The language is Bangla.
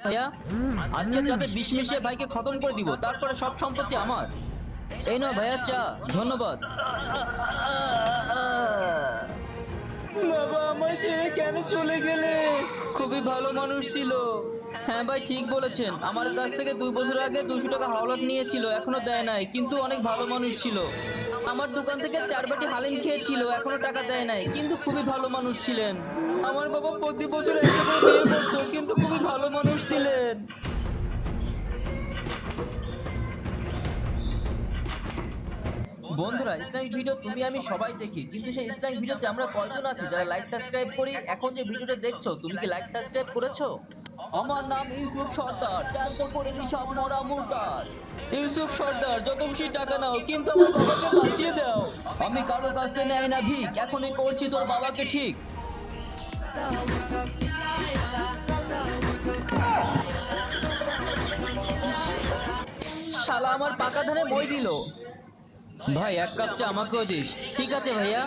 ভাইয়া, আজকে যাতে বিষ মিশিয়ে ভাইকে খতম করে দিব, তারপরে সব সম্পত্তি আমার। এই নাও ভাইয়া চা, ধন্যবাদ। বাবা, আমায় ছেড়ে কেন চলে গেলে? খুবই ভালো মানুষ ছিল। হ্যাঁ ভাই, ঠিক বলেছেন। আমার কাছ থেকে 2 বছর আগে 200 টাকা হাওলাত নিয়েছিল, এখনো দেয় নাই, কিন্তু অনেক ভালো মানুষ ছিল। আমার দোকান থেকে 4 বাটি হালিম খেয়েছিল, এখনো টাকা দেয় নাই, কিন্তু খুবই ভালো মানুষ ছিলেন। আমার বাবা প্রতি বছর একটা করে বিয়ে করতো, কিন্তু খুবই ভালো মানুষ ছিলেন। বন্ধুরা, ইসলামিক ভিডিও তুমি আমি সবাই দেখি, কিন্তু সেই ইসলামিক ভিডিওতে আমরা কয়জন আছি যারা লাইক সাবস্ক্রাইব করি? এখন যে ভিডিওটা দেখছো, তুমি কি লাইক সাবস্ক্রাইব করেছো? আমার নাম ইউসুফ সর্দার, জ্যান্ত করে দি সব মরা মুর্দার। ইউসুফ সর্দার, যত খুশি টাকা নাও, কিন্তু আমার বাবাকে বাঁচিয়ে দাও। আমি কারো কাছ থেকে নেই না ভিক, এখনই করছি তোর বাবাকে ঠিক। শালা আমার পাকা ধানে মই দিল। ভাই, 1 কাপ চা আমাকেও দিস। ঠিক আছে ভাইয়া।